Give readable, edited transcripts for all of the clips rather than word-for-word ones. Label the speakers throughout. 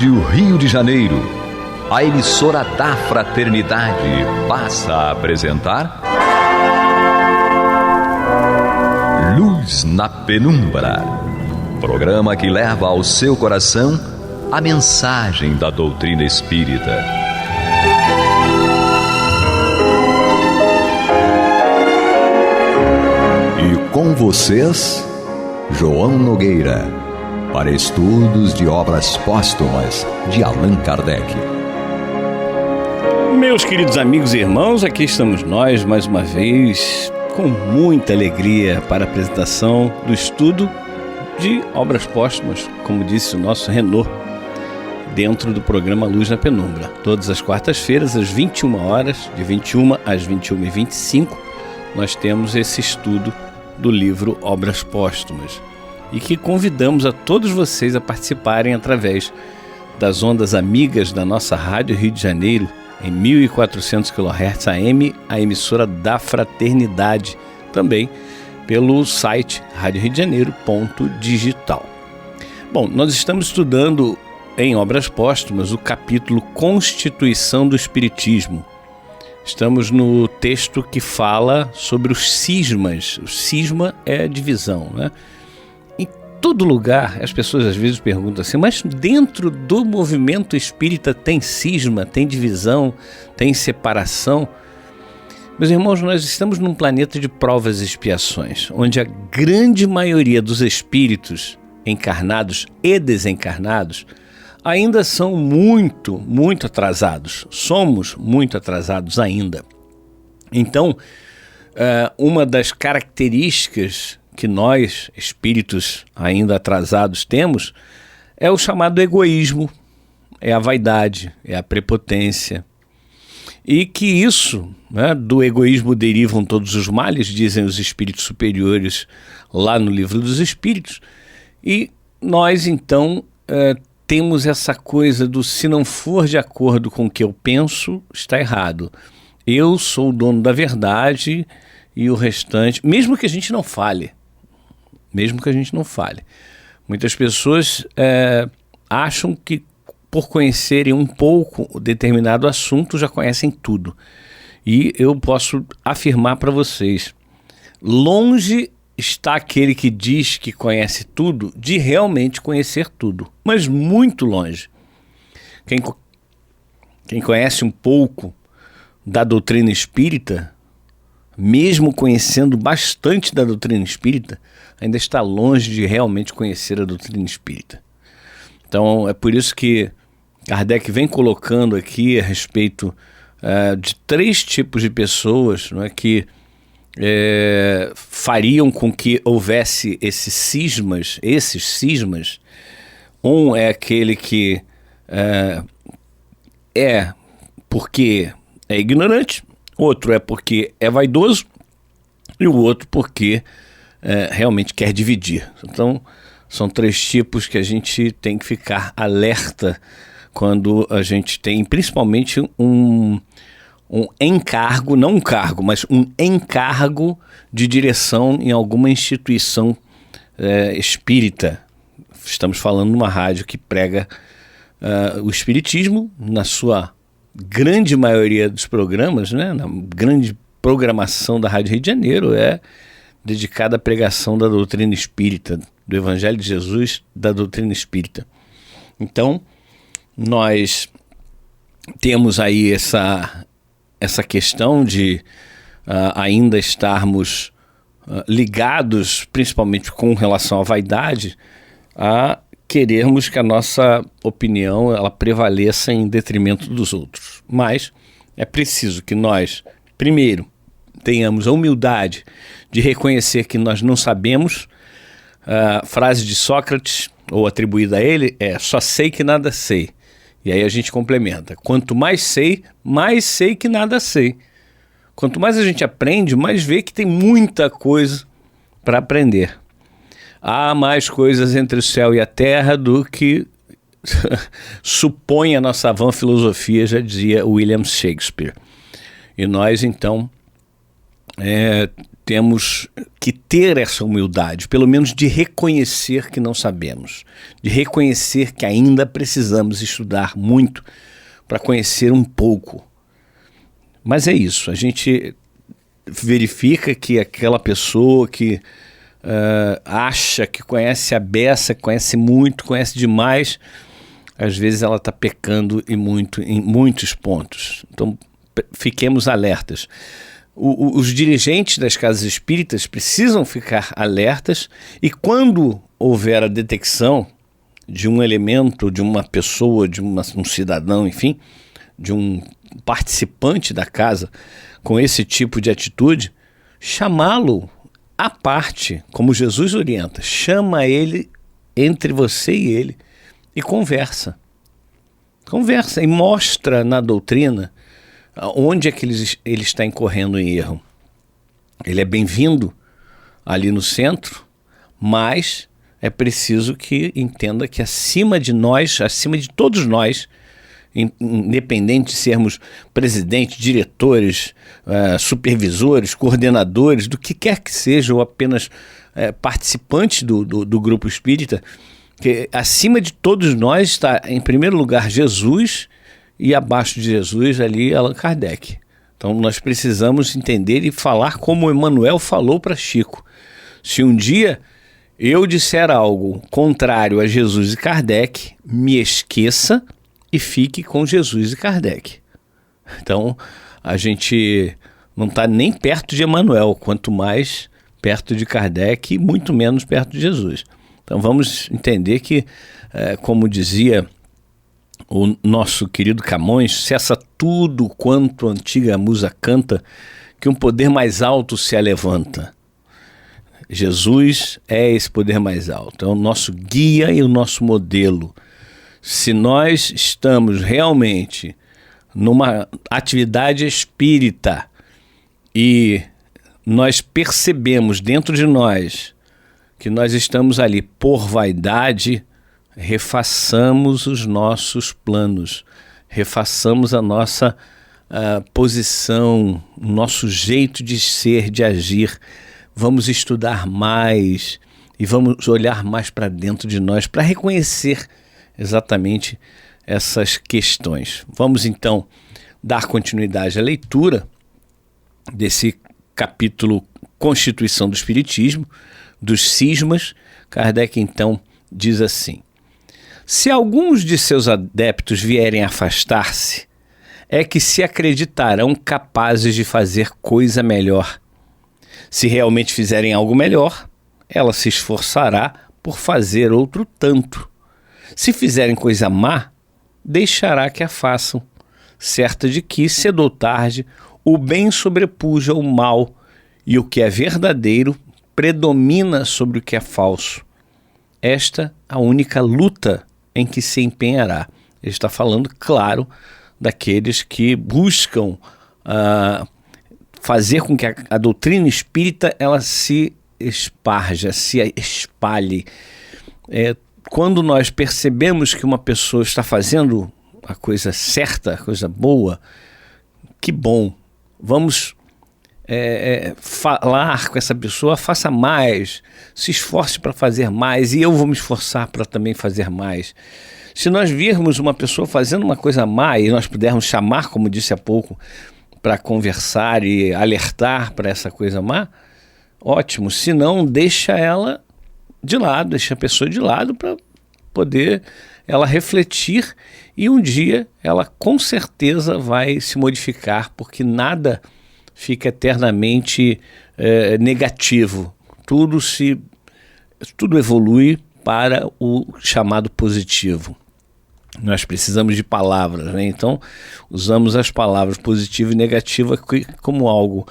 Speaker 1: Rádio Rio de Janeiro, a emissora da Fraternidade, passa a apresentar Luz na Penumbra, programa que leva ao seu coração a mensagem da doutrina espírita. E com vocês, João Nogueira, para estudos de obras póstumas de Allan Kardec.
Speaker 2: Meus queridos amigos e irmãos, aqui estamos nós mais uma vez com muita alegria para a apresentação do estudo de obras póstumas, como disse o nosso Renaud, dentro do programa Luz na Penumbra. Todas as quartas-feiras, às 21 horas, de 21 às 21h25, nós temos esse estudo do livro Obras Póstumas. E que convidamos a todos vocês a participarem através das ondas amigas da nossa Rádio Rio de Janeiro, em 1400 kHz AM, a emissora da Fraternidade, também pelo site radioriodejaneiro.digital. Bom, nós estamos estudando em Obras Póstumas o capítulo Constituição do Espiritismo. Estamos no texto que fala sobre os cismas. O cisma é a divisão, né? Todo lugar, as pessoas às vezes perguntam assim, mas dentro do movimento espírita tem cisma, tem divisão, tem separação? Meus irmãos, nós estamos num planeta de provas e expiações, onde a grande maioria dos espíritos encarnados e desencarnados ainda são muito atrasados. Somos muito atrasados ainda. Então, uma das características que nós, espíritos ainda atrasados, temos é o chamado egoísmo, é a vaidade, é a prepotência. E que isso, né, do egoísmo derivam todos os males, dizem os espíritos superiores lá no Livro dos Espíritos. E nós, então, temos essa coisa do se não for de acordo com o que eu penso, está errado. Eu sou o dono da verdade e o restante, mesmo que a gente não fale. Muitas pessoas acham que por conhecerem um pouco o determinado assunto já conhecem tudo. E eu posso afirmar para vocês, longe está aquele que diz que conhece tudo de realmente conhecer tudo, mas muito longe. Quem conhece um pouco da doutrina espírita, mesmo conhecendo bastante da doutrina espírita, ainda está longe de realmente conhecer a doutrina espírita. Então, é por isso que Kardec vem colocando aqui a respeito de 3 tipos de pessoas, não é, que fariam com que houvesse esses cismas. Um é aquele que é porque é ignorante, outro é porque é vaidoso e o outro porque realmente quer dividir. Então, são 3 tipos que a gente tem que ficar alerta quando a gente tem, principalmente, um encargo, não um cargo, mas um encargo de direção em alguma instituição espírita. Estamos falando numa rádio que prega o espiritismo na sua grande maioria dos programas, né? Na grande programação da Rádio Rio de Janeiro é dedicada à pregação da doutrina espírita, do Evangelho de Jesus, da doutrina espírita. Então, nós temos aí essa questão de ainda estarmos ligados, principalmente com relação à vaidade, a querermos que a nossa opinião ela prevaleça em detrimento dos outros. Mas é preciso que nós, primeiro, tenhamos a humildade de reconhecer que nós não sabemos. A frase de Sócrates, ou atribuída a ele, é só sei que nada sei. E aí a gente complementa, quanto mais sei que nada sei. Quanto mais a gente aprende, mais vê que tem muita coisa para aprender. Há mais coisas entre o céu e a terra do que supõe a nossa vã filosofia, já dizia William Shakespeare. E nós, então, temos que ter essa humildade, pelo menos de reconhecer que não sabemos, de reconhecer que ainda precisamos estudar muito para conhecer um pouco. Mas é isso, a gente verifica que aquela pessoa que acha que conhece a beça, conhece muito, conhece demais, às vezes ela está pecando em muitos pontos. Então, fiquemos alertas. Os dirigentes das casas espíritas precisam ficar alertas e quando houver a detecção de um elemento, de uma pessoa, de um cidadão, enfim, de um participante da casa com esse tipo de atitude, chamá-lo à parte, como Jesus orienta, chama ele entre você e ele e conversa e mostra na doutrina onde é que ele está incorrendo em erro. Ele é bem-vindo ali no centro, mas é preciso que entenda que acima de nós, acima de todos nós, independente de sermos presidentes, diretores, supervisores, coordenadores, do que quer que seja, ou apenas participantes do grupo espírita, que acima de todos nós está, em primeiro lugar, Jesus, e abaixo de Jesus ali Allan Kardec. Então nós precisamos entender e falar como Emmanuel falou para Chico. Se um dia eu disser algo contrário a Jesus e Kardec, me esqueça e fique com Jesus e Kardec. Então, a gente não está nem perto de Emmanuel, quanto mais perto de Kardec e muito menos perto de Jesus. Então, vamos entender que, como dizia o nosso querido Camões, cessa tudo quanto a antiga musa canta, que um poder mais alto se alevanta. Jesus é esse poder mais alto, é o nosso guia e o nosso modelo. Se nós estamos realmente numa atividade espírita e nós percebemos dentro de nós que nós estamos ali por vaidade, refaçamos os nossos planos, refaçamos a nossa posição, o nosso jeito de ser, de agir. Vamos estudar mais e vamos olhar mais para dentro de nós para reconhecer exatamente essas questões. Vamos então dar continuidade à leitura desse capítulo Constituição do Espiritismo, dos cismas. Kardec então diz assim: se alguns de seus adeptos vierem afastar-se, é que se acreditarão capazes de fazer coisa melhor. Se realmente fizerem algo melhor, ela se esforçará por fazer outro tanto. Se fizerem coisa má, deixará que a façam, certa de que, cedo ou tarde, o bem sobrepuja o mal e o que é verdadeiro predomina sobre o que é falso. Esta a única luta em que se empenhará. Ele está falando, claro, daqueles que buscam fazer com que a doutrina espírita ela se esparja, se espalhe. Quando nós percebemos que uma pessoa está fazendo a coisa certa, a coisa boa, que bom, vamos falar com essa pessoa, faça mais, se esforce para fazer mais, e eu vou me esforçar para também fazer mais. Se nós virmos uma pessoa fazendo uma coisa má e nós pudermos chamar, como disse há pouco, para conversar e alertar para essa coisa má, ótimo. Se não, deixa ela de lado, deixa a pessoa de lado para poder ela refletir e um dia ela com certeza vai se modificar, porque nada fica eternamente negativo. Tudo evolui para o chamado positivo. Nós precisamos de palavras, né? Então usamos as palavras positivo e negativa como algo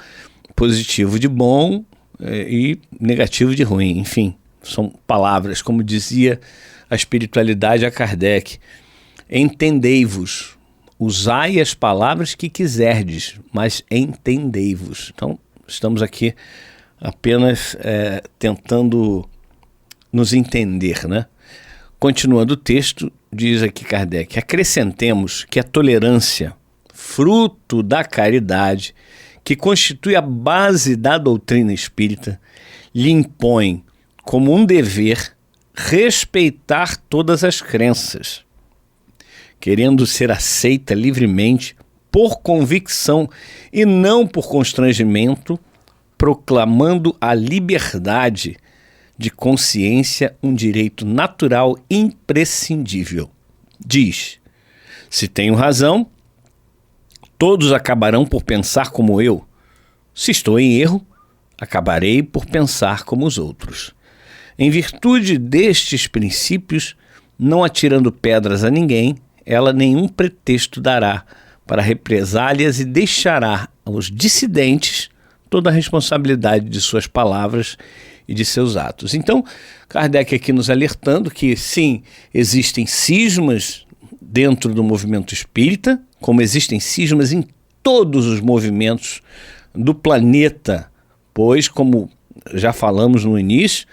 Speaker 2: positivo de bom e negativo de ruim. Enfim, são palavras, como dizia a espiritualidade a Kardec: entendei-vos, usai as palavras que quiserdes, mas entendei-vos. Então estamos aqui apenas tentando nos entender, né? Continuando o texto, diz aqui Kardec: acrescentemos que a tolerância, fruto da caridade, que constitui a base da doutrina espírita, lhe impõe como um dever respeitar todas as crenças, querendo ser aceita livremente por convicção e não por constrangimento, proclamando a liberdade de consciência um direito natural imprescindível. Diz: se tenho razão, todos acabarão por pensar como eu. Se estou em erro, acabarei por pensar como os outros. Em virtude destes princípios, não atirando pedras a ninguém, ela nenhum pretexto dará para represálias e deixará aos dissidentes toda a responsabilidade de suas palavras e de seus atos. Então, Kardec aqui nos alertando que, sim, existem cismas dentro do movimento espírita, como existem cismas em todos os movimentos do planeta, pois, como já falamos no início,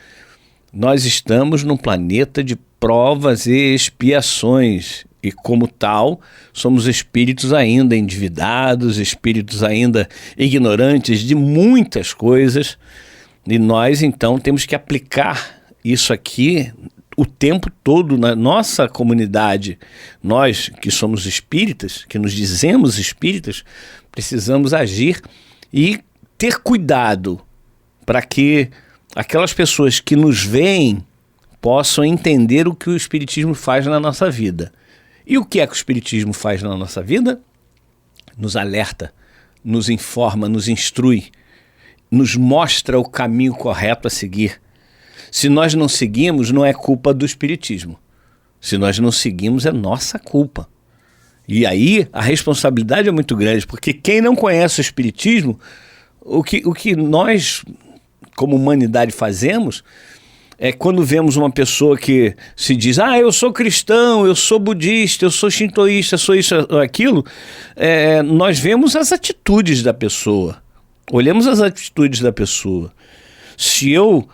Speaker 2: nós estamos num planeta de provas e expiações e, como tal, somos espíritos ainda endividados, espíritos ainda ignorantes de muitas coisas, e nós, então, temos que aplicar isso aqui o tempo todo na nossa comunidade. Nós que somos espíritas, que nos dizemos espíritas, precisamos agir e ter cuidado para que aquelas pessoas que nos veem possam entender o que o Espiritismo faz na nossa vida. E o que é que o Espiritismo faz na nossa vida? Nos alerta, nos informa, nos instrui, nos mostra o caminho correto a seguir. Se nós não seguimos, não é culpa do Espiritismo. Se nós não seguimos, é nossa culpa. E aí a responsabilidade é muito grande, porque quem não conhece o Espiritismo, o que nós, como humanidade, fazemos é quando vemos uma pessoa que se diz: eu sou cristão, eu sou budista, eu sou shintoísta, sou isso, aquilo, nós vemos as atitudes da pessoa, olhamos as atitudes da pessoa. Se eu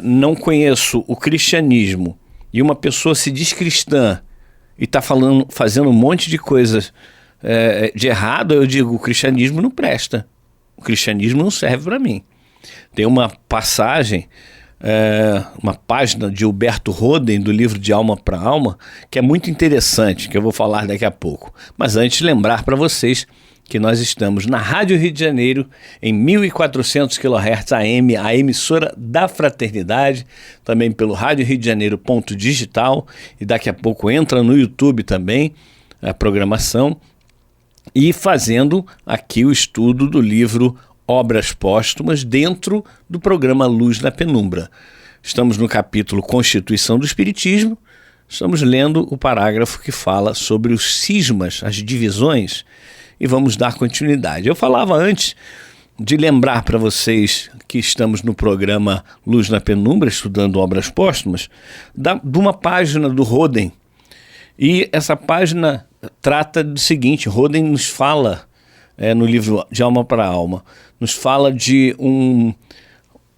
Speaker 2: não conheço o cristianismo e uma pessoa se diz cristã e está fazendo um monte de coisas de errado, eu digo: o cristianismo não presta, o cristianismo não serve para mim. Tem uma passagem, uma página de Huberto Roden, do livro De Alma para Alma, que é muito interessante, que eu vou falar daqui a pouco. Mas antes, lembrar para vocês que nós estamos na Rádio Rio de Janeiro, em 1400 kHz AM, a emissora da Fraternidade, também pelo Rádio Rio de Janeiro.digital, e daqui a pouco entra no YouTube também a programação, e fazendo aqui o estudo do livro Obras Póstumas dentro do programa Luz na Penumbra. Estamos no capítulo Constituição do Espiritismo, estamos lendo o parágrafo que fala sobre os cismas, as divisões, e vamos dar continuidade. Eu falava antes de lembrar para vocês que estamos no programa Luz na Penumbra, estudando Obras Póstumas, de uma página do Roden. E essa página trata do seguinte: Roden nos fala, no livro De Alma para Alma, nos fala de um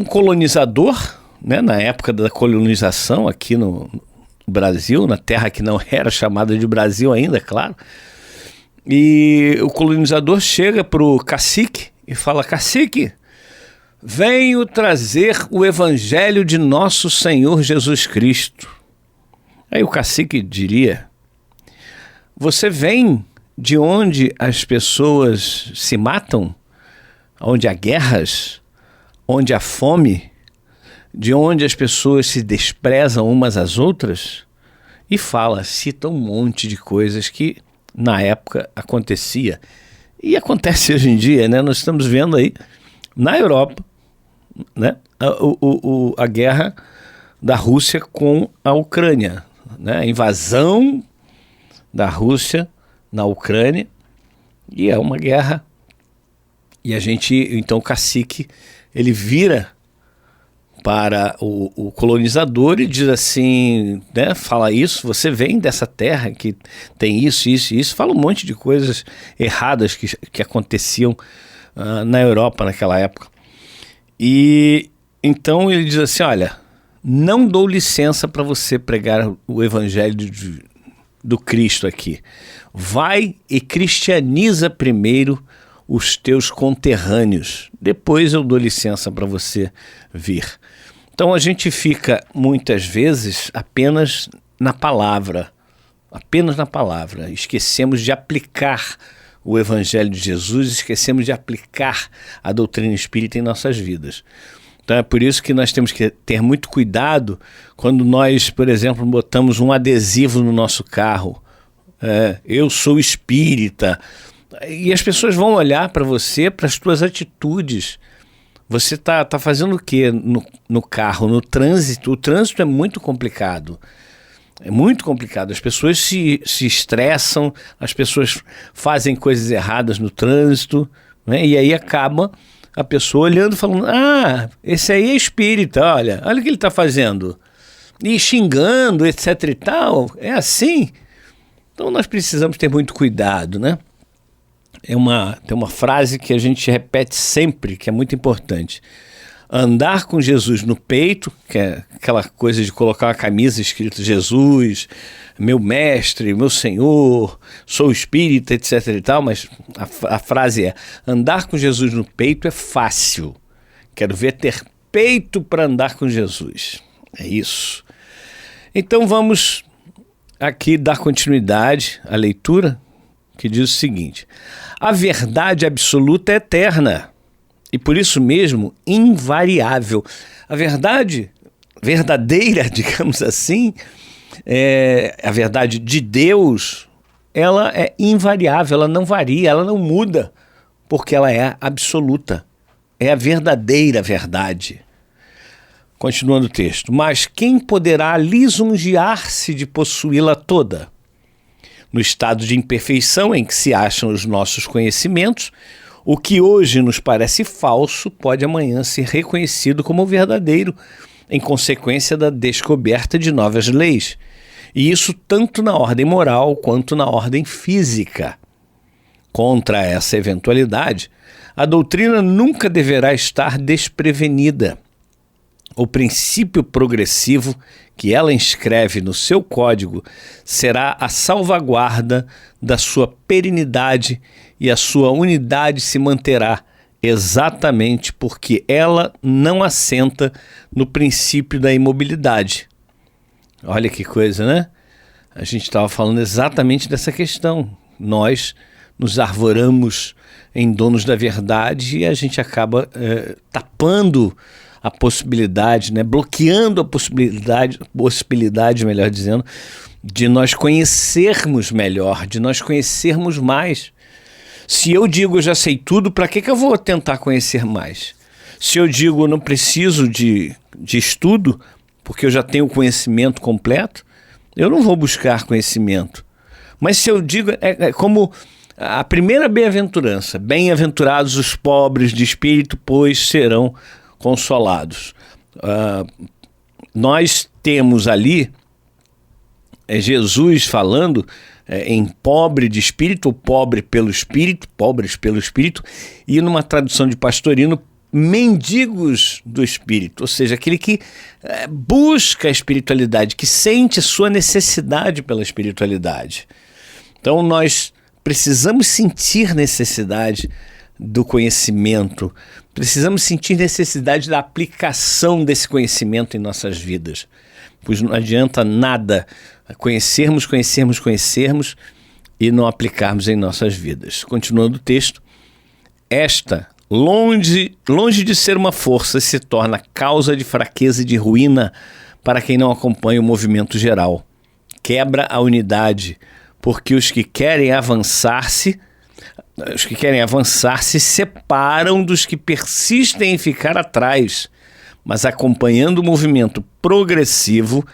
Speaker 2: colonizador, na época da colonização aqui no Brasil, na terra que não era chamada de Brasil ainda, é claro. E o colonizador chega para o cacique e fala: cacique, venho trazer o evangelho de nosso Senhor Jesus Cristo. Aí o cacique diria: você vem de onde as pessoas se matam, onde há guerras, onde há fome, de onde as pessoas se desprezam umas às outras? E cita um monte de coisas que na época acontecia e acontece hoje em dia, Nós estamos vendo aí na Europa, a guerra da Rússia com a Ucrânia, a invasão da Rússia na Ucrânia, e é uma guerra. E então o cacique, ele vira para o colonizador e diz assim, fala isso: você vem dessa terra que tem isso, isso e isso, fala um monte de coisas erradas que aconteciam na Europa naquela época. E então ele diz assim: olha, não dou licença para você pregar o evangelho do Cristo aqui. Vai e cristianiza primeiro os teus conterrâneos. Depois eu dou licença para você vir. Então a gente fica muitas vezes apenas na palavra. Esquecemos de aplicar o Evangelho de Jesus, esquecemos de aplicar a doutrina espírita em nossas vidas. Então é por isso que nós temos que ter muito cuidado quando nós, por exemplo, botamos um adesivo no nosso carro. Eu sou espírita. E as pessoas vão olhar para você, para as tuas atitudes. Você tá fazendo o quê no carro, no trânsito? O trânsito é muito complicado. É muito complicado. As pessoas se estressam, as pessoas fazem coisas erradas no trânsito, né? E aí acaba a pessoa olhando e falando, esse aí é espírita, olha o que ele está fazendo. E xingando, etc e tal. É assim. Então nós precisamos ter muito cuidado, né? Tem uma frase que a gente repete sempre, que é muito importante. Andar com Jesus no peito, que é aquela coisa de colocar uma camisa escrito Jesus, meu mestre, meu senhor, sou espírita, etc e tal, mas a frase é, andar com Jesus no peito é fácil. Quero ver ter peito para andar com Jesus. É isso. Então vamos aqui dar continuidade à leitura, que diz o seguinte: a verdade absoluta é eterna e por isso mesmo invariável. A verdade verdadeira, digamos assim, a verdade de Deus, ela é invariável, ela não varia, ela não muda, porque ela é absoluta, é a verdadeira verdade. Continuando o texto, mas quem poderá lisonjear-se de possuí-la toda? No estado de imperfeição em que se acham os nossos conhecimentos, o que hoje nos parece falso pode amanhã ser reconhecido como verdadeiro, em consequência da descoberta de novas leis. E isso tanto na ordem moral quanto na ordem física. Contra essa eventualidade, a doutrina nunca deverá estar desprevenida. O princípio progressivo que ela inscreve no seu código será a salvaguarda da sua perenidade e a sua unidade se manterá exatamente porque ela não assenta no princípio da imobilidade. Olha que coisa, né? A gente estava falando exatamente dessa questão. Nós nos arvoramos em donos da verdade e a gente acaba tapando a possibilidade, né, bloqueando a possibilidade, melhor dizendo, de nós conhecermos melhor, de nós conhecermos mais. Se eu digo eu já sei tudo, para que eu vou tentar conhecer mais? Se eu digo eu não preciso de estudo, porque eu já tenho o conhecimento completo, eu não vou buscar conhecimento. Mas se eu digo, é como a primeira bem-aventurança, bem-aventurados os pobres de espírito, pois serão consolados. Nós temos ali Jesus falando em pobre de espírito, ou pobre pelo espírito, pobres pelo espírito, e numa tradução de Pastorino, mendigos do espírito, ou seja, aquele que busca a espiritualidade, que sente sua necessidade pela espiritualidade. Então nós precisamos sentir necessidade do conhecimento, precisamos sentir necessidade da aplicação desse conhecimento em nossas vidas, pois não adianta nada conhecermos e não aplicarmos em nossas vidas. Continuando o texto, esta, longe de ser uma força, se torna causa de fraqueza e de ruína para quem não acompanha o movimento geral. Quebra a unidade, porque os que querem avançar-se se separam dos que persistem em ficar atrás, mas acompanhando o movimento progressivo,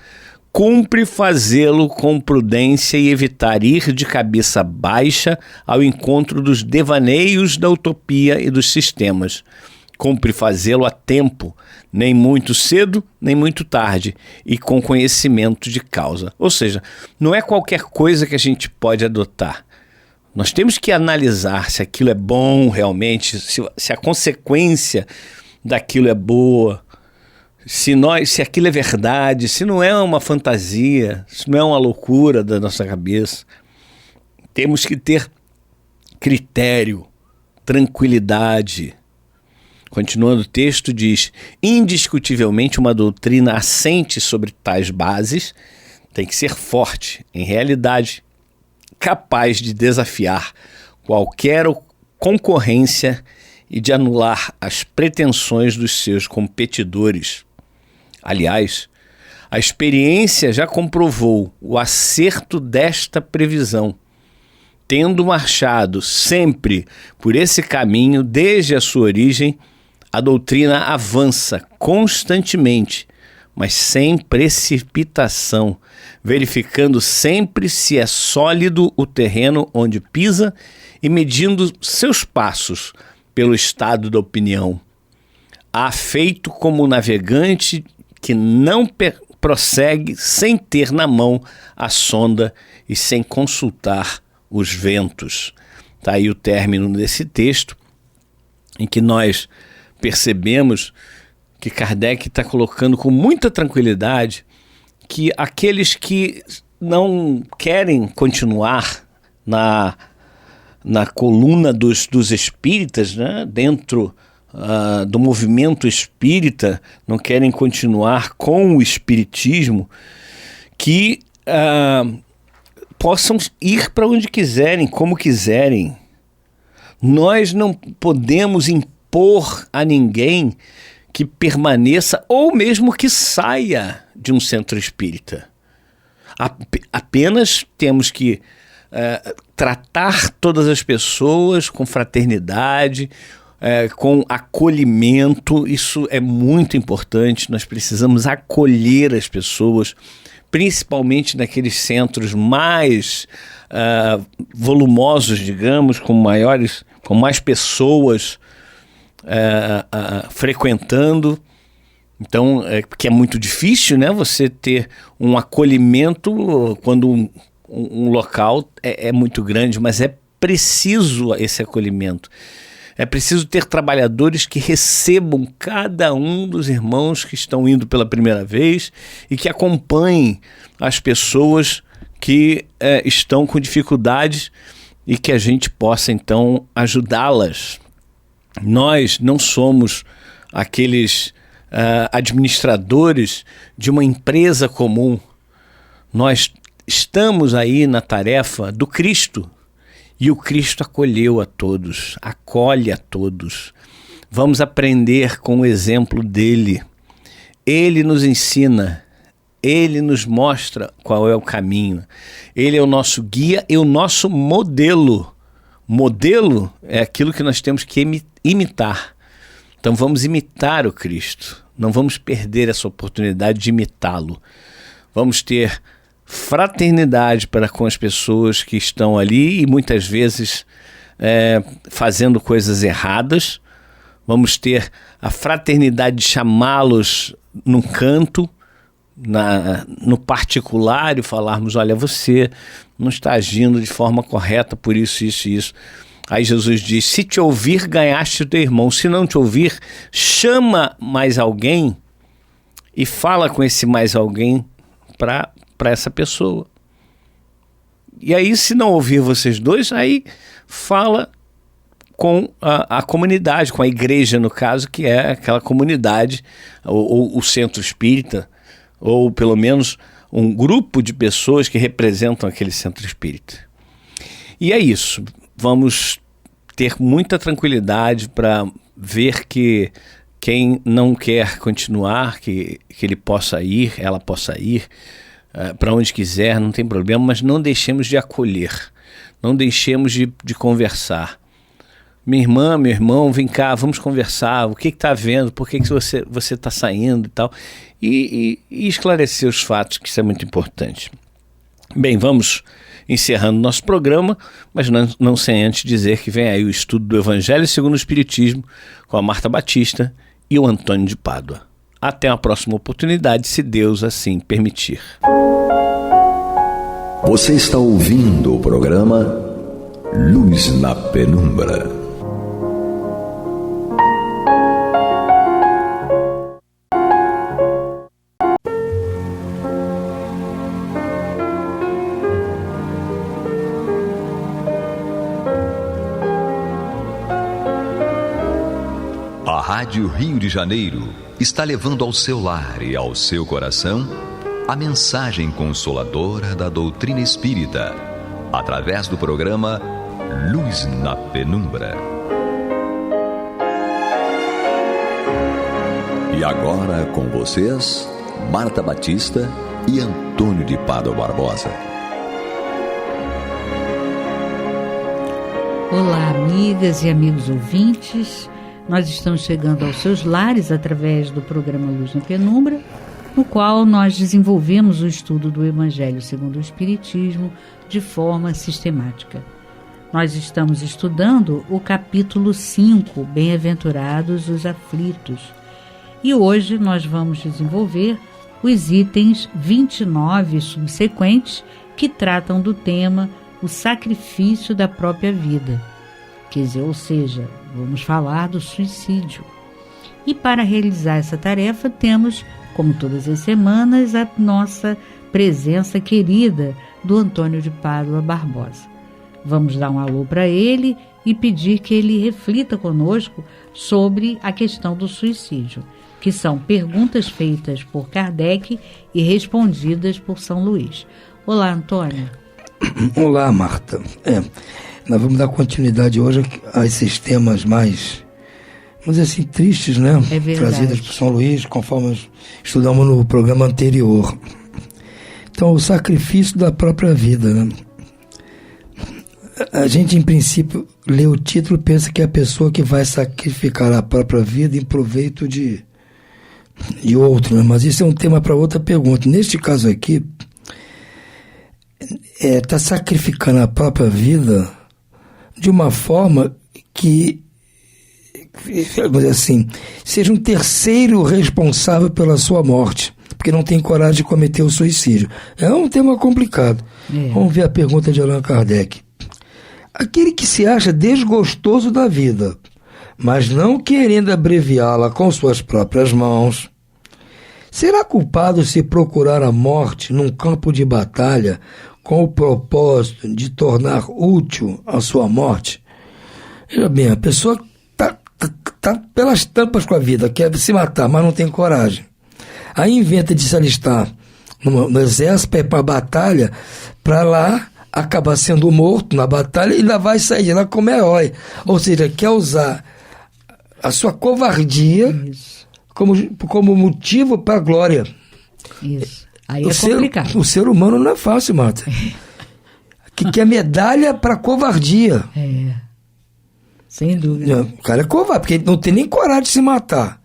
Speaker 2: cumpre fazê-lo com prudência e evitar ir de cabeça baixa ao encontro dos devaneios da utopia e dos sistemas. Cumpre fazê-lo a tempo, nem muito cedo, nem muito tarde, e com conhecimento de causa. Ou seja, não é qualquer coisa que a gente pode adotar. Nós temos que analisar se aquilo é bom realmente, se a consequência daquilo é boa, se aquilo é verdade, se não é uma fantasia, se não é uma loucura da nossa cabeça. Temos que ter critério, tranquilidade. Continuando o texto, diz: indiscutivelmente uma doutrina assente sobre tais bases tem que ser forte, em realidade, capaz de desafiar qualquer concorrência e de anular as pretensões dos seus competidores. Aliás, a experiência já comprovou o acerto desta previsão. Tendo marchado sempre por esse caminho desde a sua origem, a doutrina avança constantemente, mas sem precipitação, verificando sempre se é sólido o terreno onde pisa e medindo seus passos pelo estado da opinião. Há feito como um navegante que não prossegue sem ter na mão a sonda e sem consultar os ventos. Está aí o término desse texto, em que nós percebemos que Kardec está colocando com muita tranquilidade que aqueles que não querem continuar na coluna dos espíritas, né, dentro do movimento espírita, não querem continuar com o espiritismo, que possam ir para onde quiserem, como quiserem. Nós não podemos impor a ninguém que permaneça ou mesmo que saia de um centro espírita. Apenas temos que tratar todas as pessoas com fraternidade, com acolhimento. Isso é muito importante. Nós precisamos acolher as pessoas, principalmente naqueles centros mais volumosos, digamos, com mais pessoas frequentando. Então, porque é muito difícil, né, você ter um acolhimento quando um local é muito grande, mas é preciso esse acolhimento. É preciso ter trabalhadores que recebam cada um dos irmãos que estão indo pela primeira vez e que acompanhem as pessoas que estão com dificuldades e que a gente possa, então, ajudá-las. Nós não somos aqueles administradores de uma empresa comum. Nós estamos aí na tarefa do Cristo. E o Cristo acolheu a todos, acolhe a todos. Vamos aprender com o exemplo dele. Ele nos ensina, ele nos mostra qual é o caminho. Ele é o nosso guia e o nosso modelo. Modelo é aquilo que nós temos que imitar. Então vamos imitar o Cristo. Não vamos perder essa oportunidade de imitá-lo. Vamos ter fraternidade para com as pessoas que estão ali e muitas vezes fazendo coisas erradas. Vamos ter a fraternidade de chamá-los num canto, no particular, e falarmos: olha, você não está agindo de forma correta por isso, isso e isso. Aí Jesus diz: se te ouvir, ganhaste o teu irmão. Se não te ouvir, chama mais alguém e fala com esse mais alguém para essa pessoa. E aí, se não ouvir vocês dois, aí fala com a comunidade, com a igreja, no caso, que é aquela comunidade, ou o centro espírita, ou pelo menos um grupo de pessoas que representam aquele centro espírita. E é isso. Vamos ter muita tranquilidade para ver que quem não quer continuar, que ele possa ir, ela possa ir para onde quiser, não tem problema, mas não deixemos de acolher, não deixemos de conversar. Minha irmã, meu irmão, vem cá, vamos conversar, o que está vendo, por que você está saindo e tal, e esclarecer os fatos, que isso é muito importante. Bem, vamos encerrando nosso programa, mas não sem antes dizer que vem aí o estudo do Evangelho segundo o Espiritismo com a Marta Batista e o Antônio de Pádua. Até a próxima oportunidade, se Deus assim permitir.
Speaker 1: Você está ouvindo o programa Luz na Penumbra. Rádio Rio de Janeiro está levando ao seu lar e ao seu coração a mensagem consoladora da doutrina espírita, através do programa Luz na Penumbra. E agora com vocês, Marta Batista e Antônio de Pádua Barbosa.
Speaker 3: Olá, amigas e amigos ouvintes. Nós estamos chegando aos seus lares através do programa Luz na Penumbra, no qual nós desenvolvemos o estudo do Evangelho segundo o Espiritismo de forma sistemática. Nós estamos estudando o capítulo 5, Bem-aventurados os aflitos. E hoje nós vamos desenvolver os itens 29 subsequentes que tratam do tema o sacrifício da própria vida. Quer dizer, ou seja, vamos falar do suicídio. E para realizar essa tarefa temos, como todas as semanas, a nossa presença querida do Antônio de Pádua Barbosa. Vamos dar um alô para ele e pedir que ele reflita conosco sobre a questão do suicídio, que são perguntas feitas por Kardec e respondidas por São Luís. Olá, Antônio.
Speaker 4: Olá, Marta. Nós vamos dar continuidade hoje a esses temas mais, vamos dizer assim, tristes, né?
Speaker 3: É verdade.
Speaker 4: Trazidos por São Luís, conforme nós estudamos no programa anterior. Então, o sacrifício da própria vida, né? A gente, em princípio, lê o título e pensa que é a pessoa que vai sacrificar a própria vida em proveito de outro, né? Mas isso é um tema para outra pergunta. Neste caso aqui, está sacrificando a própria vida de uma forma que, vamos dizer assim, seja um terceiro responsável pela sua morte, porque não tem coragem de cometer o suicídio. É um tema complicado. Vamos ver a pergunta de Allan Kardec. Aquele que se acha desgostoso da vida, mas não querendo abreviá-la com suas próprias mãos, será culpado se procurar a morte num campo de batalha com o propósito de tornar útil a sua morte? Veja bem, a pessoa está pelas tampas com a vida, quer se matar, mas não tem coragem. Aí inventa de se alistar no exército para ir para a batalha, para lá acabar sendo morto na batalha e ainda vai sair de lá como herói. Ou seja, quer usar a sua covardia como motivo para a glória. Isso. Aí é complicado. O ser humano não é fácil, Marta. Que quer medalha para covardia.
Speaker 3: Sem dúvida.
Speaker 4: O cara é covarde, porque não tem nem coragem de se matar.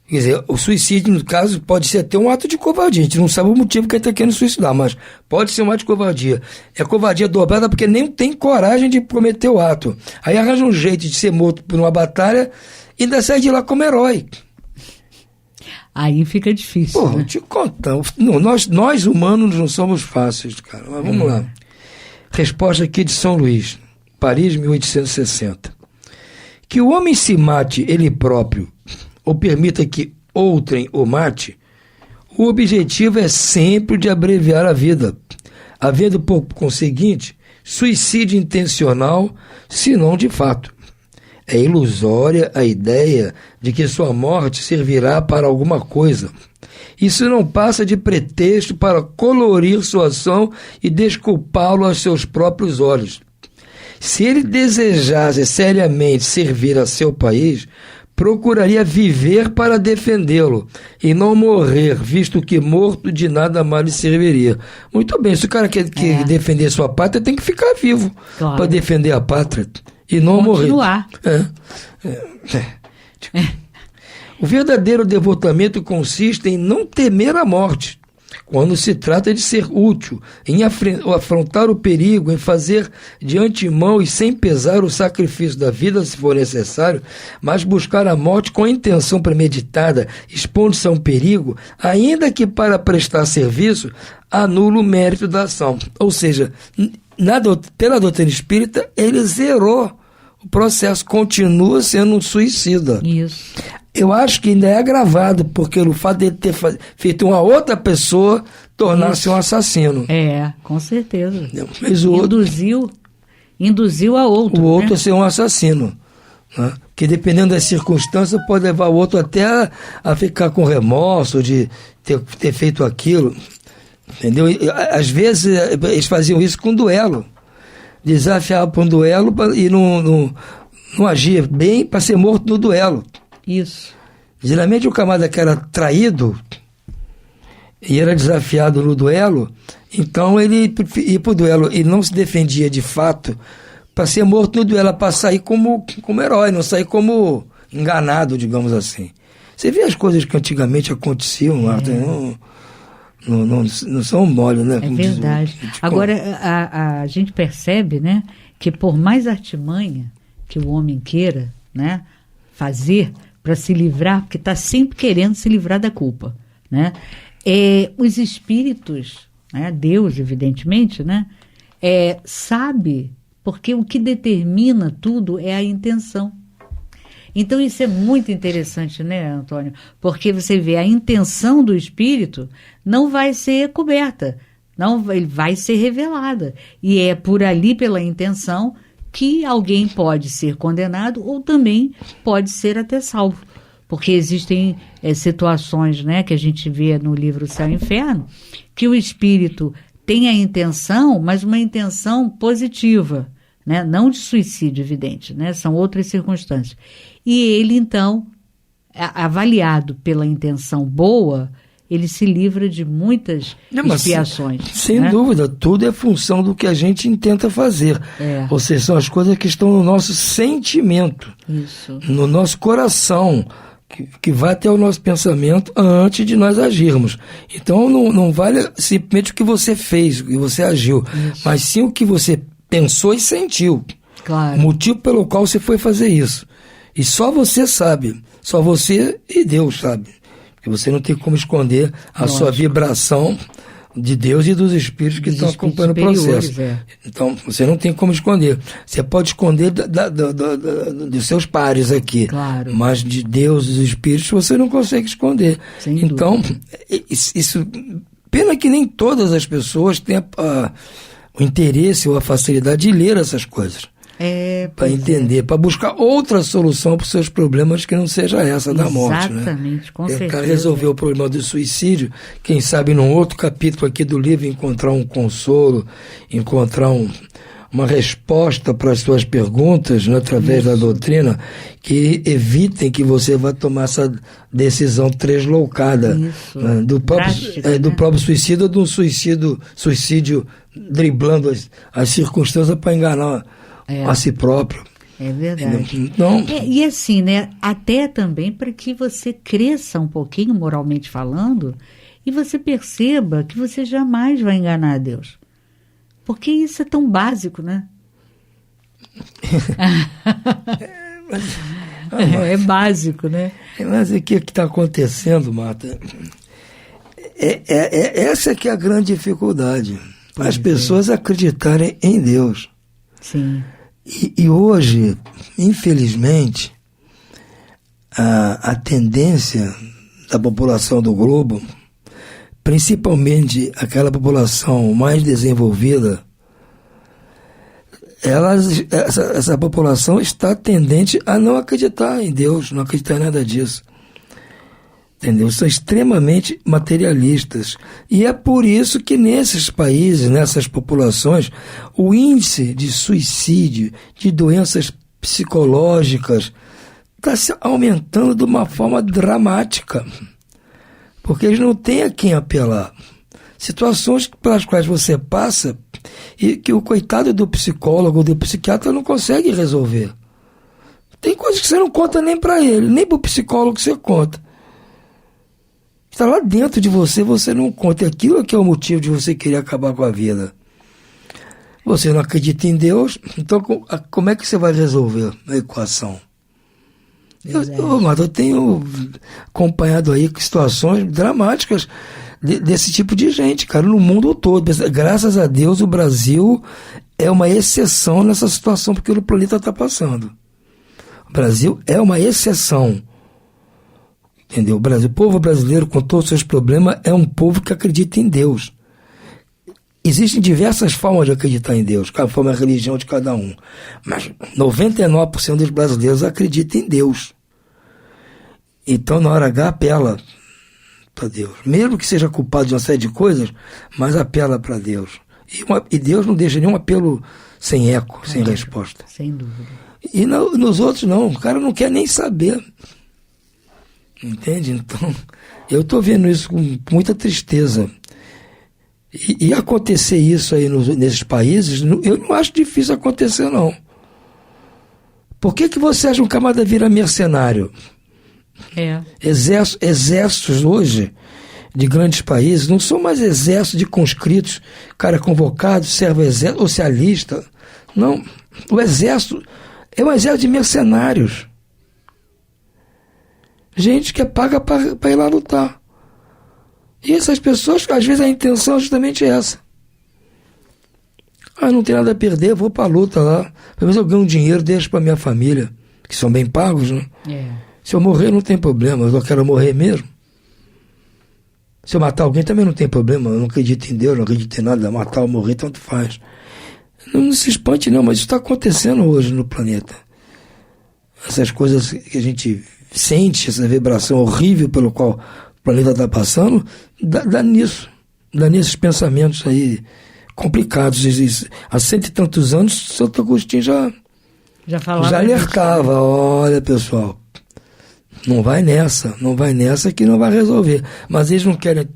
Speaker 4: Quer dizer, o suicídio, no caso, pode ser até um ato de covardia. A gente não sabe o motivo que ele está querendo suicidar, mas pode ser um ato de covardia. É covardia dobrada porque nem tem coragem de cometer o ato. Aí arranja um jeito de ser morto por uma batalha e ainda sai de lá como herói.
Speaker 3: Aí fica difícil.
Speaker 4: Pô,
Speaker 3: né?
Speaker 4: Vou te contar. Nós humanos não somos fáceis, cara. Mas vamos lá. Resposta aqui de São Luís, Paris, 1860. Que o homem se mate ele próprio ou permita que outrem o mate, o objetivo é sempre de abreviar a vida, havendo por conseguinte suicídio intencional, se não de fato. É ilusória a ideia de que sua morte servirá para alguma coisa. Isso não passa de pretexto para colorir sua ação e desculpá-lo aos seus próprios olhos. Se ele desejasse seriamente servir a seu país, procuraria viver para defendê-lo e não morrer, visto que morto de nada mais lhe serviria. Muito bem, se o cara quer defender sua pátria, tem que ficar vivo para defender a pátria. E não
Speaker 3: continuar.
Speaker 4: Morrer. O verdadeiro devotamento consiste em não temer a morte, quando se trata de ser útil, em afrontar o perigo, em fazer de antemão e sem pesar o sacrifício da vida, se for necessário, mas buscar a morte com a intenção premeditada, expondo-se a um perigo, ainda que para prestar serviço, anula o mérito da ação. Ou seja, pela doutrina espírita, ele zerou o processo, continua sendo um suicida.
Speaker 3: Isso.
Speaker 4: Eu acho que ainda é agravado, porque o fato de ele ter feito uma outra pessoa tornar-se um assassino.
Speaker 3: Com certeza.
Speaker 4: Mas induziu
Speaker 3: a outro.
Speaker 4: O outro a ser um assassino. Né? que dependendo das circunstâncias pode levar o outro até a ficar com remorso de ter feito aquilo, entendeu? E, às vezes eles faziam isso com duelo, desafiavam para um duelo e não agia bem para ser morto no duelo.
Speaker 3: Isso.
Speaker 4: Geralmente o camarada que era traído e era desafiado no duelo, então ele ia para o duelo e não se defendia de fato para ser morto no duelo, para sair como herói, não sair como enganado, digamos assim. Você vê as coisas que antigamente aconteciam, Marta, não são mole, né?
Speaker 3: É verdade. Agora, a gente percebe, né, que por mais artimanha que o homem queira, né, fazer para se livrar, porque está sempre querendo se livrar da culpa, né? Os espíritos, né, Deus, evidentemente, né, sabe, porque o que determina tudo é a intenção. Então isso é muito interessante, né, Antônio? Porque você vê, a intenção do espírito não vai ser coberta, vai ser revelada. E é por ali, pela intenção, que alguém pode ser condenado ou também pode ser até salvo. Porque existem situações, né, que a gente vê no livro Céu e Inferno, que o espírito tem a intenção, mas uma intenção positiva, né, não de suicídio, evidente, né, são outras circunstâncias. E ele, então, avaliado pela intenção boa, ele se livra de muitas expiações.
Speaker 4: Sem
Speaker 3: né?
Speaker 4: dúvida, tudo é função do que a gente intenta fazer. Ou seja, são as coisas que estão no nosso sentimento,
Speaker 3: Isso.
Speaker 4: no nosso coração, que vai até o nosso pensamento antes de nós agirmos. Então não vale simplesmente o que você fez, o que você agiu, mas sim o que você pensou e sentiu.
Speaker 3: Claro.
Speaker 4: O motivo pelo qual você foi fazer isso. E só você sabe, só você e Deus sabe. Porque você não tem como esconder a sua vibração de Deus e dos espíritos que estão acompanhando o processo. Então, você não tem como esconder. Você pode esconder dos seus pares aqui.
Speaker 3: Claro.
Speaker 4: Mas de Deus e dos espíritos você não consegue esconder.
Speaker 3: Sem
Speaker 4: então,
Speaker 3: dúvida.
Speaker 4: isso... Pena que nem todas as pessoas têm o interesse ou a facilidade de ler essas coisas. Para entender, para buscar outra solução para os seus problemas que não seja essa da morte.
Speaker 3: Exatamente, com certeza.
Speaker 4: O cara resolveu o problema do suicídio, quem sabe num outro capítulo aqui do livro encontrar um consolo, encontrar uma resposta para as suas perguntas, né, através da doutrina, que evitem que você vá tomar essa decisão tresloucada, né, do próprio suicídio ou de um suicídio driblando as circunstâncias para enganar a si próprio.
Speaker 3: É verdade.
Speaker 4: Então,
Speaker 3: e assim, né, até também para que você cresça um pouquinho, moralmente falando, e você perceba que você jamais vai enganar a Deus. Porque isso é tão básico, né? É básico, né?
Speaker 4: Mas o que está acontecendo, Marta? Essa que é a grande dificuldade. As pessoas acreditarem em Deus.
Speaker 3: Sim.
Speaker 4: E hoje, infelizmente, a tendência da população do globo, principalmente aquela população mais desenvolvida, essa população está tendente a não acreditar em Deus, não acreditar em nada disso. Entendeu? São extremamente materialistas. E é por isso que nesses países, nessas populações, o índice de suicídio, de doenças psicológicas, está se aumentando de uma forma dramática. Porque eles não têm a quem apelar. Situações pelas quais você passa e que o coitado do psicólogo ou do psiquiatra não consegue resolver. Tem coisas que você não conta nem para ele, nem para o psicólogo que você conta. Está lá dentro de você, você não conta. Aquilo que é o motivo de você querer acabar com a vida. Você não acredita em Deus, então como é que você vai resolver a equação? Eu tenho acompanhado aí situações dramáticas desse tipo de gente, cara, no mundo todo. Graças a Deus, o Brasil é uma exceção nessa situação porque o planeta está passando. O Brasil é uma exceção. Entendeu? O povo brasileiro, com todos os seus problemas, é um povo que acredita em Deus. existem diversas formas de acreditar em Deus, conforme a religião de cada um. Mas 99% dos brasileiros acreditam em Deus. Então, na hora H, apela para Deus. Mesmo que seja culpado de uma série de coisas, mas apela para Deus. E Deus não deixa nenhum apelo sem eco, sem resposta.
Speaker 3: Sem dúvida.
Speaker 4: E nos outros não, o cara não quer nem saber. Entende? Então, eu estou vendo isso com muita tristeza. E acontecer isso aí nesses países, eu não acho difícil acontecer, não. Por que você acha que um camarada vira mercenário? Exércitos hoje de grandes países não são mais exércitos de conscritos, cara convocado, serve o exército, ou se alista. Não, o exército é um exército de mercenários. Gente que é paga para ir lá lutar. E essas pessoas, às vezes a intenção é justamente essa. Não tem nada a perder, vou para a luta lá. Pelo menos eu ganho dinheiro, deixo para minha família, que são bem pagos, né? Se eu morrer, não tem problema, eu quero morrer mesmo. Se eu matar alguém, também não tem problema, eu não acredito em Deus, não acredito em nada, matar ou morrer, tanto faz. Não se espante não, mas isso está acontecendo hoje no planeta. Essas coisas que a gente sente, essa vibração horrível pelo qual o planeta está passando, dá nesses pensamentos aí complicados. Há 100 e tantos anos, Santo Agostinho já alertava, olha pessoal, não vai nessa que não vai resolver. Mas eles não querem,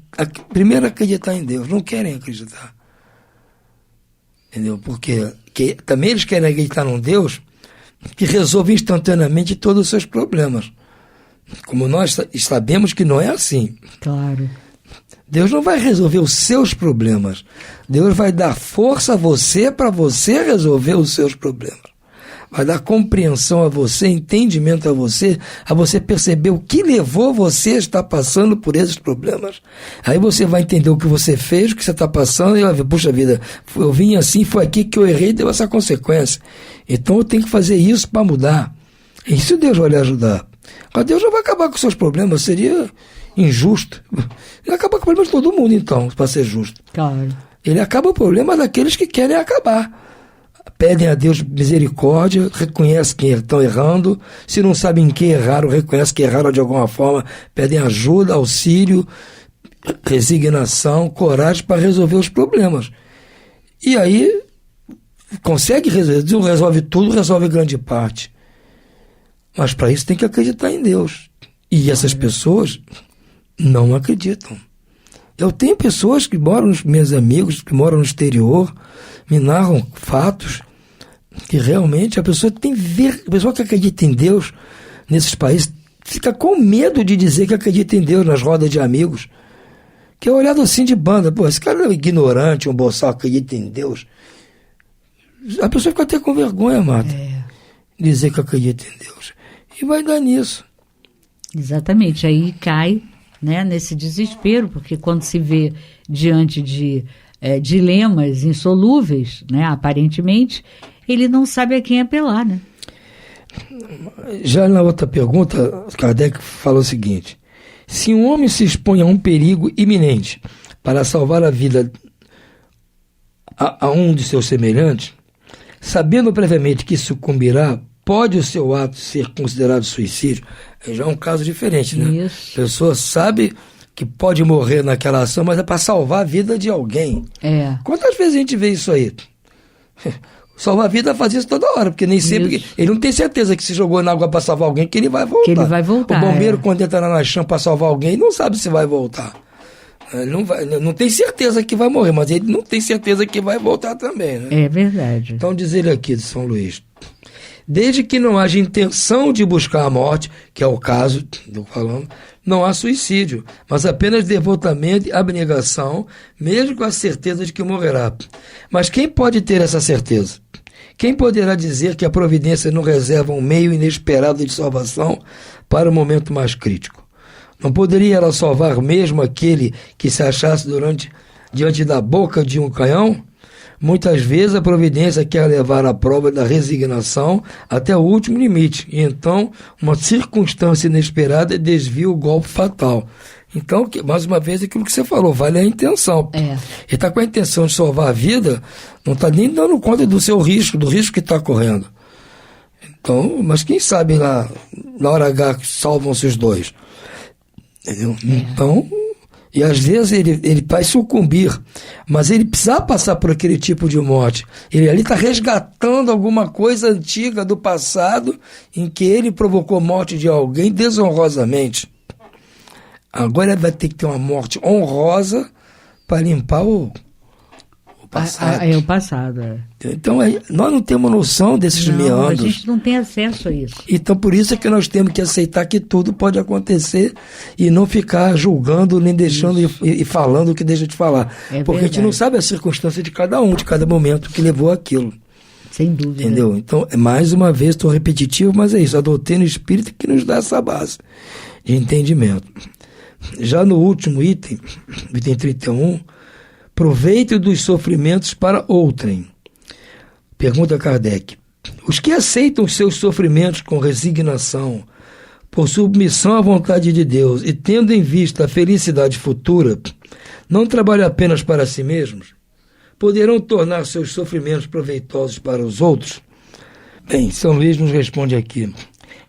Speaker 4: primeiro acreditar em Deus, não querem acreditar. Entendeu? Porque também eles querem acreditar num Deus que resolve instantaneamente todos os seus problemas. Como nós sabemos que não é assim.
Speaker 3: Claro.
Speaker 4: Deus não vai resolver os seus problemas. Deus vai dar força a você para você resolver os seus problemas. Vai dar compreensão a você, entendimento a você perceber o que levou você a estar passando por esses problemas. Aí você vai entender o que você fez, o que você está passando, e vai ver, puxa vida, eu vim assim, foi aqui que eu errei, deu essa consequência. Então eu tenho que fazer isso para mudar. E isso Deus vai lhe ajudar. Mas Deus não vai acabar com os seus problemas, seria injusto. Ele vai acabar com o problema de todo mundo, então, para ser justo.
Speaker 3: Claro.
Speaker 4: Ele acaba o problema daqueles que querem acabar. Pedem a Deus misericórdia, reconhecem que estão errando, se não sabem em que erraram, reconhecem que erraram de alguma forma, pedem ajuda, auxílio, resignação, coragem para resolver os problemas. E aí, consegue resolver, Deus resolve tudo, resolve grande parte. Mas para isso tem que acreditar em Deus. E essas pessoas não acreditam. Eu tenho pessoas que moram, meus amigos, que moram no exterior, me narram fatos que realmente a pessoa a pessoa que acredita em Deus nesses países fica com medo de dizer que acredita em Deus nas rodas de amigos, que é olhado assim de banda, esse cara é um ignorante, um boçal, acredita em Deus. A pessoa fica até com vergonha, Marta, dizer que acredita em Deus, e vai dar nisso.
Speaker 3: Exatamente, aí cai, né, nesse desespero, porque quando se vê diante de dilemas insolúveis, né, aparentemente, ele não sabe a quem apelar, né?
Speaker 4: Já na outra pergunta, Kardec falou o seguinte: se um homem se expõe a um perigo iminente para salvar a vida a um de seus semelhantes, sabendo previamente que sucumbirá, pode o seu ato ser considerado suicídio? Já é um caso diferente, né?
Speaker 3: Isso.
Speaker 4: A pessoa sabe que pode morrer naquela ação, mas é para salvar a vida de alguém. Quantas vezes a gente vê isso aí? Salvar a vida faz isso toda hora, porque nem sempre... Ele não tem certeza que se jogou na água para salvar alguém, que ele vai voltar.
Speaker 3: Que ele vai voltar.
Speaker 4: O bombeiro, quando entra na chão para salvar alguém, não sabe se vai voltar. Ele não tem certeza que vai morrer, mas ele não tem certeza que vai voltar também, né?
Speaker 3: É verdade.
Speaker 4: Então diz ele aqui de São Luís: desde que não haja intenção de buscar a morte, que é o caso, estou falando, não há suicídio, mas apenas devotamento e abnegação, mesmo com a certeza de que morrerá. Mas quem pode ter essa certeza? Quem poderá dizer que a providência não reserva um meio inesperado de salvação para o momento mais crítico? Não poderia ela salvar mesmo aquele que se achasse diante da boca de um canhão? Muitas vezes a providência quer levar à prova da resignação até o último limite, e então uma circunstância inesperada desvia o golpe fatal. Então, mais uma vez, aquilo que você falou, vale a intenção. Ele está com a intenção de salvar a vida, não está nem dando conta do seu risco, do risco que está correndo. Então, mas quem sabe lá, na hora H, salvam-se os dois. Entendeu? Então, e às vezes ele vai sucumbir, mas ele precisa passar por aquele tipo de morte. Ele ali está resgatando alguma coisa antiga do passado em que ele provocou morte de alguém desonrosamente. Agora ele vai ter que ter uma morte honrosa para limpar o passado.
Speaker 3: O passado,
Speaker 4: Então, nós não temos noção desses meandros.
Speaker 3: A gente não tem acesso a isso.
Speaker 4: Então, por isso é que nós temos que aceitar que tudo pode acontecer e não ficar julgando, nem deixando e falando o que deixa de falar. Porque a gente não sabe a circunstância de cada um, de cada momento que levou aquilo.
Speaker 3: Sem dúvida.
Speaker 4: Entendeu? Então, mais uma vez, estou repetitivo, mas é isso. A doutrina espírita que nos dá essa base de entendimento. Já no último item 31, proveito dos sofrimentos para outrem. Pergunta Kardec. Os que aceitam os seus sofrimentos com resignação, por submissão à vontade de Deus e tendo em vista a felicidade futura, não trabalham apenas para si mesmos? Poderão tornar seus sofrimentos proveitosos para os outros? Bem, São Luís nos responde aqui.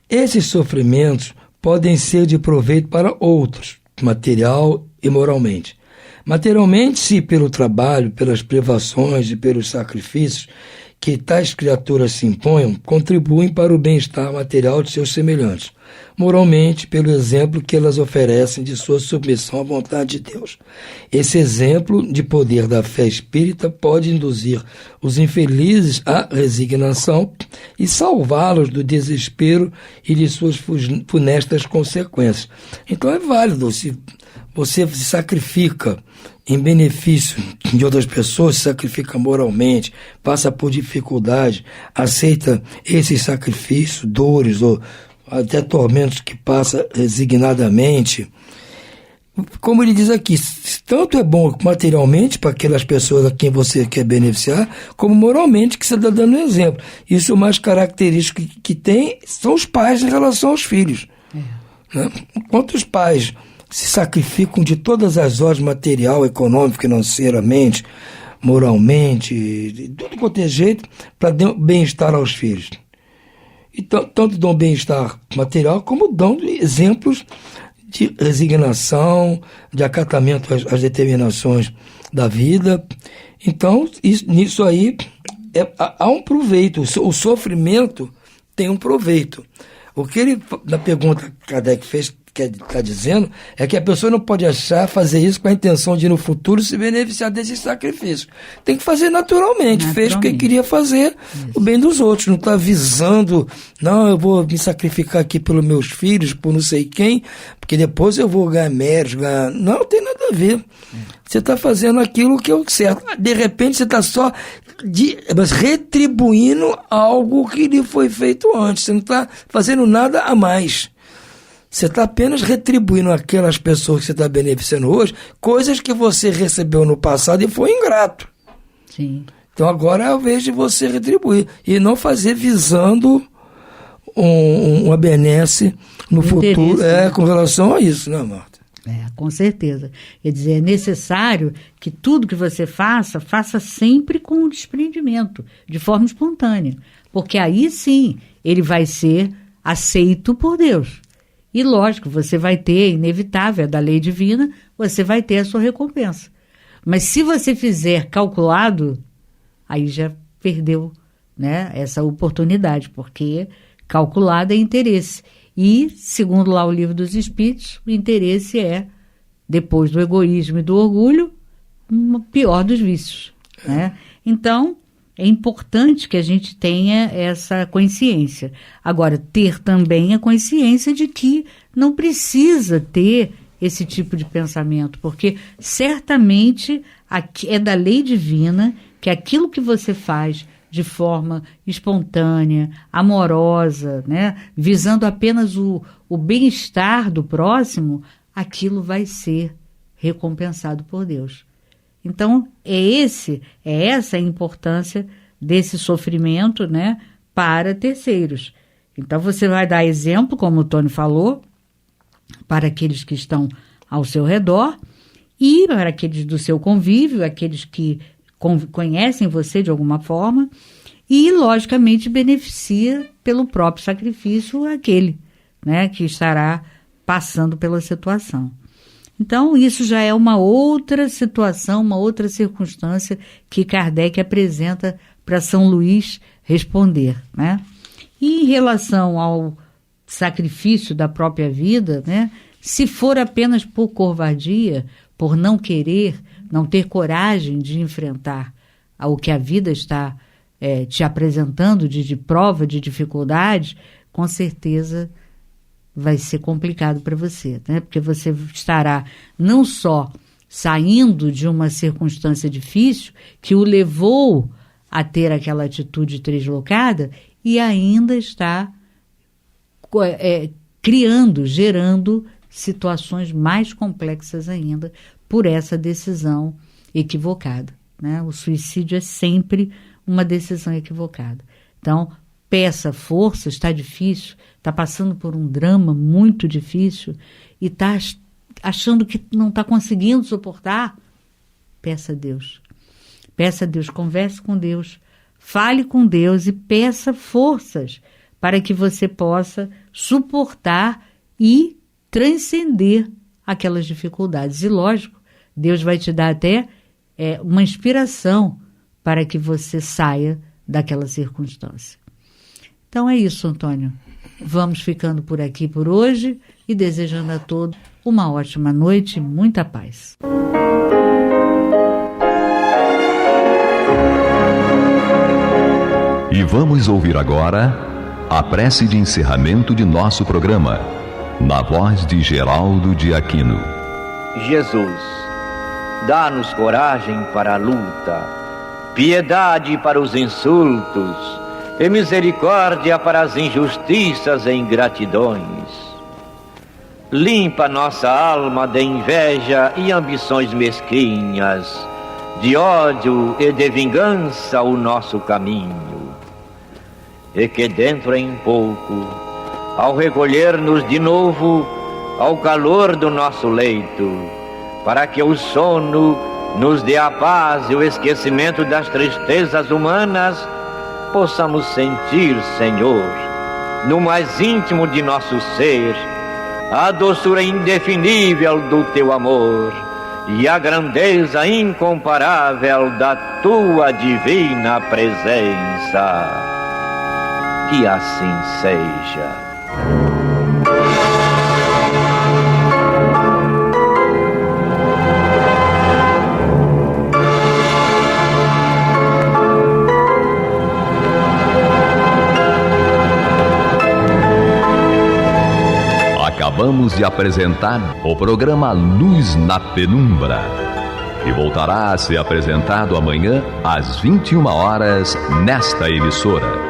Speaker 4: Esses sofrimentos podem ser de proveito para outros, material e moralmente. Materialmente, se pelo trabalho, pelas privações e pelos sacrifícios que tais criaturas se imponham, contribuem para o bem-estar material de seus semelhantes. Moralmente, pelo exemplo que elas oferecem de sua submissão à vontade de Deus. Esse exemplo de poder da fé espírita pode induzir os infelizes à resignação e salvá-los do desespero e de suas funestas consequências. Então é válido, se você se sacrifica em benefício de outras pessoas, se sacrifica moralmente, passa por dificuldade, aceita esses sacrifícios, dores ou até tormentos que passa resignadamente. Como ele diz aqui, tanto é bom materialmente para aquelas pessoas a quem você quer beneficiar, como moralmente, que você está dando um exemplo. Isso é o mais característico que tem são os pais em relação aos filhos. Né? Enquanto os pais se sacrificam de todas as horas, material, econômico, financeiramente, moralmente, de tudo quanto é jeito, para dar bem-estar aos filhos. Então, tanto dão bem-estar material, como dão exemplos de resignação, de acatamento às determinações da vida. Então, nisso aí, há um proveito. O sofrimento tem um proveito. O que ele, na pergunta que Kardec fez, que está dizendo, é que a pessoa não pode fazer isso com a intenção de no futuro se beneficiar desses sacrifícios. Tem que fazer naturalmente. Fez o que queria fazer, o bem dos outros. Não está visando, não, eu vou me sacrificar aqui pelos meus filhos, por não sei quem, porque depois eu vou ganhar méritos, Não tem nada a ver. Você está fazendo aquilo que é o certo. De repente você está só mas retribuindo algo que lhe foi feito antes. Você não está fazendo nada a mais. Você está apenas retribuindo aquelas pessoas que você está beneficiando hoje, coisas que você recebeu no passado e foi ingrato.
Speaker 3: Sim.
Speaker 4: Então agora é a vez de você retribuir e não fazer visando uma benesse no futuro com relação a isso, né, Marta?
Speaker 3: Com certeza. Quer dizer, é necessário que tudo que você faça sempre com o desprendimento, de forma espontânea. Porque aí sim ele vai ser aceito por Deus. E lógico, você vai ter, inevitável, da lei divina, você vai ter a sua recompensa. Mas se você fizer calculado, aí já perdeu, né, essa oportunidade, porque calculado é interesse. E, segundo lá o Livro dos Espíritos, o interesse é, depois do egoísmo e do orgulho, o pior dos vícios. Né? Então, é importante que a gente tenha essa consciência. Agora, ter também a consciência de que não precisa ter esse tipo de pensamento, porque certamente é da lei divina que aquilo que você faz de forma espontânea, amorosa, né, visando apenas o bem-estar do próximo, aquilo vai ser recompensado por Deus. Então, é essa a importância desse sofrimento, né, para terceiros. Então, você vai dar exemplo, como o Tony falou, para aqueles que estão ao seu redor e para aqueles do seu convívio, aqueles que conhecem você de alguma forma, e, logicamente, beneficia pelo próprio sacrifício aquele, né, que estará passando pela situação. Então, isso já é uma outra situação, uma outra circunstância que Kardec apresenta para São Luís responder, né? E em relação ao sacrifício da própria vida, né, se for apenas por covardia, por não querer, não ter coragem de enfrentar o que a vida está te apresentando de prova, de dificuldade, com certeza vai ser complicado para você, né? Porque você estará não só saindo de uma circunstância difícil que o levou a ter aquela atitude deslocada e ainda está gerando situações mais complexas ainda por essa decisão equivocada, né? O suicídio é sempre uma decisão equivocada. Então, peça força, está difícil, está passando por um drama muito difícil e está achando que não está conseguindo suportar, peça a Deus. Peça a Deus, converse com Deus, fale com Deus e peça forças para que você possa suportar e transcender aquelas dificuldades. E, lógico, Deus vai te dar até uma inspiração para que você saia daquela circunstância. Então é isso, Antônio. Vamos ficando por aqui por hoje e desejando a todos uma ótima noite e muita paz.
Speaker 1: E vamos ouvir agora a prece de encerramento de nosso programa, na voz de Geraldo de Aquino.
Speaker 5: Jesus, dá-nos coragem para a luta, piedade para os insultos e misericórdia para as injustiças e ingratidões. Limpa nossa alma de inveja e ambições mesquinhas, de ódio e de vingança o nosso caminho. E que dentro em pouco, ao recolher-nos de novo ao calor do nosso leito, para que o sono nos dê a paz e o esquecimento das tristezas humanas, possamos sentir, Senhor, no mais íntimo de nosso ser, a doçura indefinível do Teu amor e a grandeza incomparável da Tua divina presença. Que assim seja.
Speaker 1: Acabamos de apresentar o programa Luz na Penumbra, que voltará a ser apresentado amanhã às 21 horas nesta emissora.